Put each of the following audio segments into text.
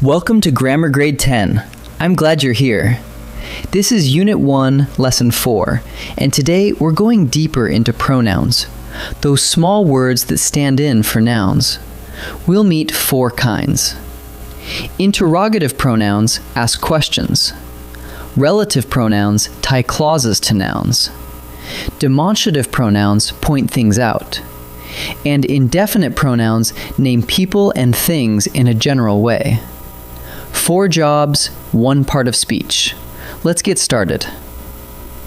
Welcome to Grammar Grade 10. I'm glad you're here. This is Unit 1, Lesson 4, and today we're going deeper into pronouns, those small words that stand in for nouns. We'll meet four kinds. Interrogative pronouns ask questions. Relative pronouns tie clauses to nouns. Demonstrative pronouns point things out. And indefinite pronouns name people and things in a general way. 4 jobs, 1 part of speech. Let's get started.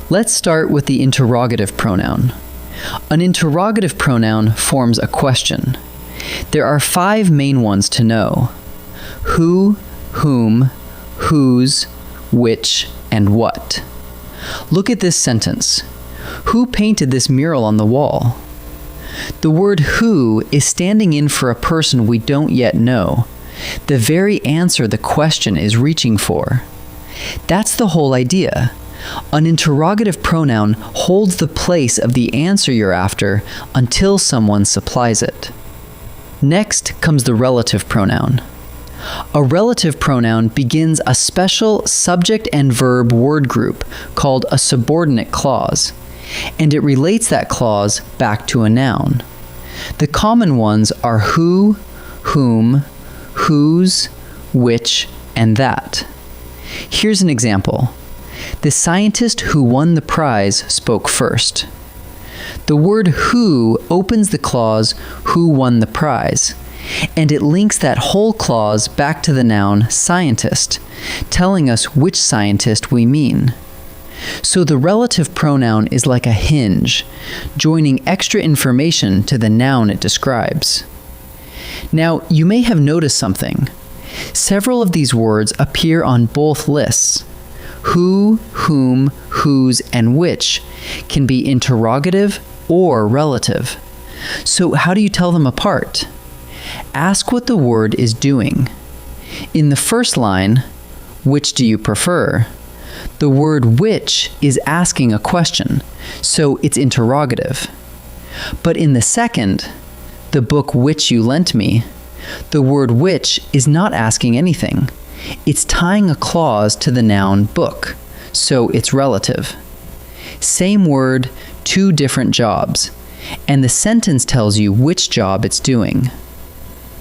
Let's start with the interrogative pronoun. An interrogative pronoun forms a question. There are 5 main ones to know: who, whom, whose, which, and what. Look at this sentence. Who painted this mural on the wall? The word who is standing in for a person we don't yet know, the very answer the question is reaching for. That's the whole idea. An interrogative pronoun holds the place of the answer you're after until someone supplies it. Next comes the relative pronoun. A relative pronoun begins a special subject and verb word group called a subordinate clause, and it relates that clause back to a noun. The common ones are who, whom, whose, which, and that. Here's an example. The scientist who won the prize spoke first. The word who opens the clause who won the prize, and it links that whole clause back to the noun scientist, telling us which scientist we mean. So the relative pronoun is like a hinge, joining extra information to the noun it describes. Now, you may have noticed something. Several of these words appear on both lists. Who, whom, whose, and which can be interrogative or relative. So how do you tell them apart? Ask what the word is doing. In the first line, which do you prefer? The word which is asking a question, so it's interrogative. But in the second, the book which you lent me, the word which is not asking anything. It's tying a clause to the noun book, so it's relative. Same word, 2 different jobs, and the sentence tells you which job it's doing.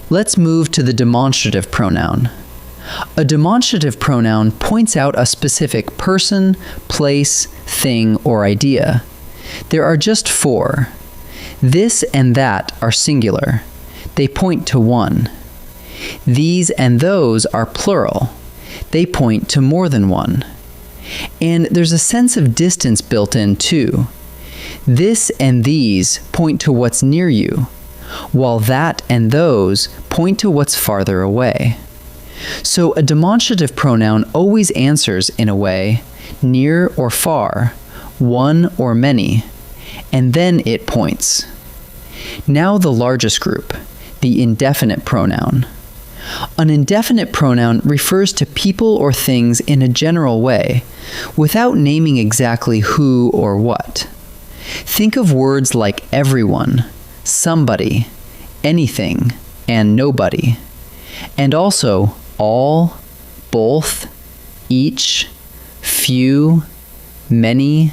Let's move to the demonstrative pronoun. A demonstrative pronoun points out a specific person, place, thing, or idea. There are just 4. This and that are singular. They point to one. These and those are plural. They point to more than one. And there's a sense of distance built in too. This and these point to what's near you, while that and those point to what's farther away. So a demonstrative pronoun always answers in a way, near or far, one or many, and then it points. Now the largest group, the indefinite pronoun. An indefinite pronoun refers to people or things in a general way, without naming exactly who or what. Think of words like everyone, somebody, anything, and nobody. And also all, both, each, few, many,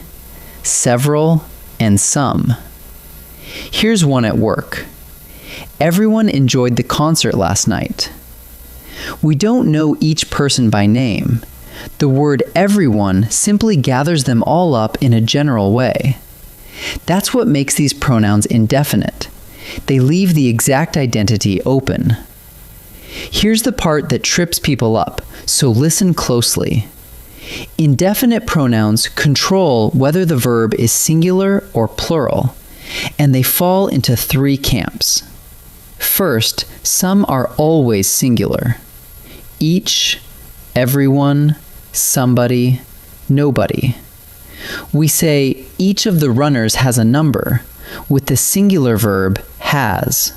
several, and some. Here's one at work. Everyone enjoyed the concert last night. We don't know each person by name. The word everyone simply gathers them all up in a general way. That's what makes these pronouns indefinite. They leave the exact identity open. Here's the part that trips people up, so listen closely. Indefinite pronouns control whether the verb is singular or plural, and they fall into 3 camps. First, some are always singular. Each, everyone, somebody, nobody. We say each of the runners has a number, with the singular verb has.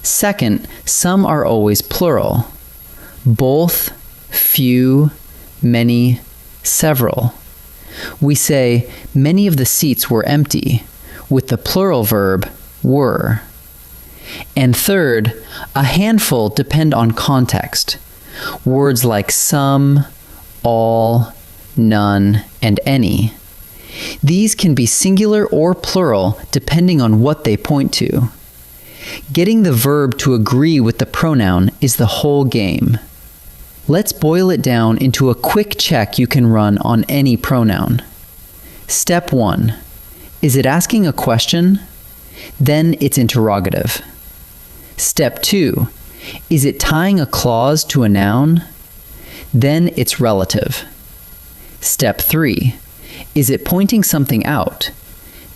Second, some are always plural. Both, few, many, several. We say many of the seats were empty, with the plural verb were. And third, a handful depend on context. Words like some, all, none, and any. These can be singular or plural depending on what they point to. Getting the verb to agree with the pronoun is the whole game. Let's boil it down into a quick check you can run on any pronoun. Step 1. Is it asking a question? Then it's interrogative. Step 2. Is it tying a clause to a noun? Then it's relative. Step 3. Is it pointing something out?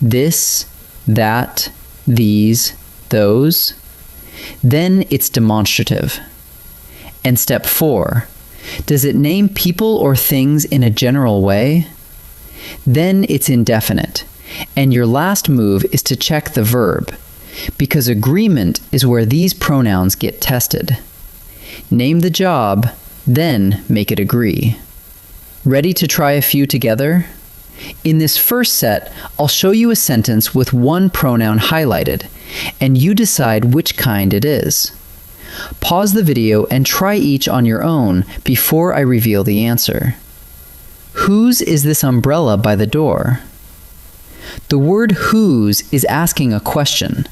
This, that, these, those? Then it's demonstrative. And step 4. Does it name people or things in a general way? Then it's indefinite. And your last move is to check the verb, because agreement is where these pronouns get tested. Name the job, then make it agree. Ready to try a few together? In this first set, I'll show you a sentence with one pronoun highlighted, and you decide which kind it is. Pause the video and try each on your own before I reveal the answer. Whose is this umbrella by the door? The word whose is asking a question.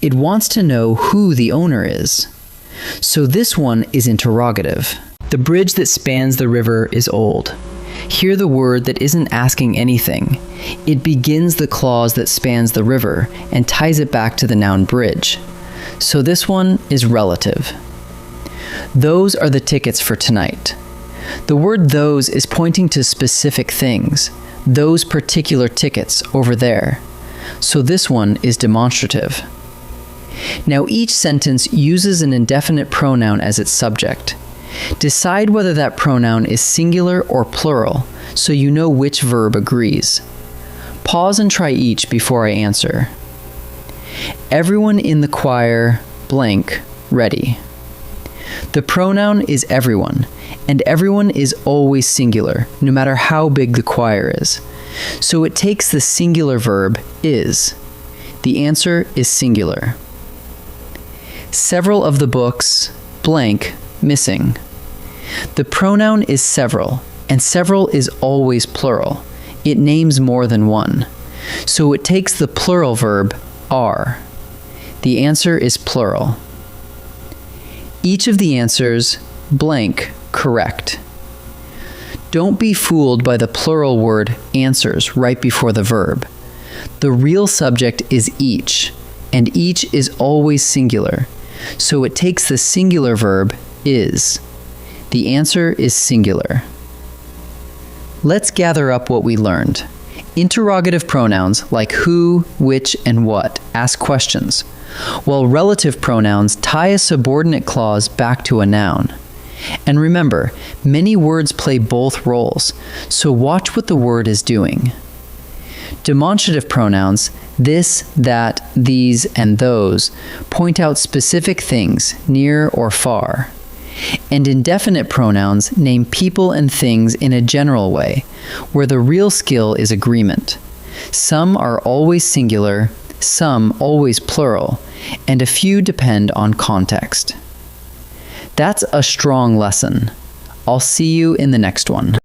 It wants to know who the owner is. So this one is interrogative. The bridge that spans the river is old. Hear the word that isn't asking anything. It begins the clause that spans the river and ties it back to the noun bridge. So this one is relative. Those are the tickets for tonight. The word those is pointing to specific things. Those particular tickets over there. So this one is demonstrative. Now each sentence uses an indefinite pronoun as its subject. Decide whether that pronoun is singular or plural, so you know which verb agrees. Pause and try each before I answer. Everyone in the choir, blank, ready. The pronoun is everyone, and everyone is always singular, no matter how big the choir is. So it takes the singular verb, is. The answer is singular. Several of the books, blank, missing. The pronoun is several, and several is always plural. It names more than one. So it takes the plural verb, are. The answer is plural. Each of the answers, blank, correct. Don't be fooled by the plural word answers right before the verb. The real subject is each, and each is always singular. So it takes the singular verb, is. The answer is singular. Let's gather up what we learned. Interrogative pronouns like who, which, and what ask questions, while relative pronouns tie a subordinate clause back to a noun. And remember, many words play both roles, so watch what the word is doing. Demonstrative pronouns, this, that, these, and those, point out specific things, near or far. And indefinite pronouns name people and things in a general way, where the real skill is agreement. Some are always singular, some always plural, and a few depend on context. That's a strong lesson. I'll see you in the next one.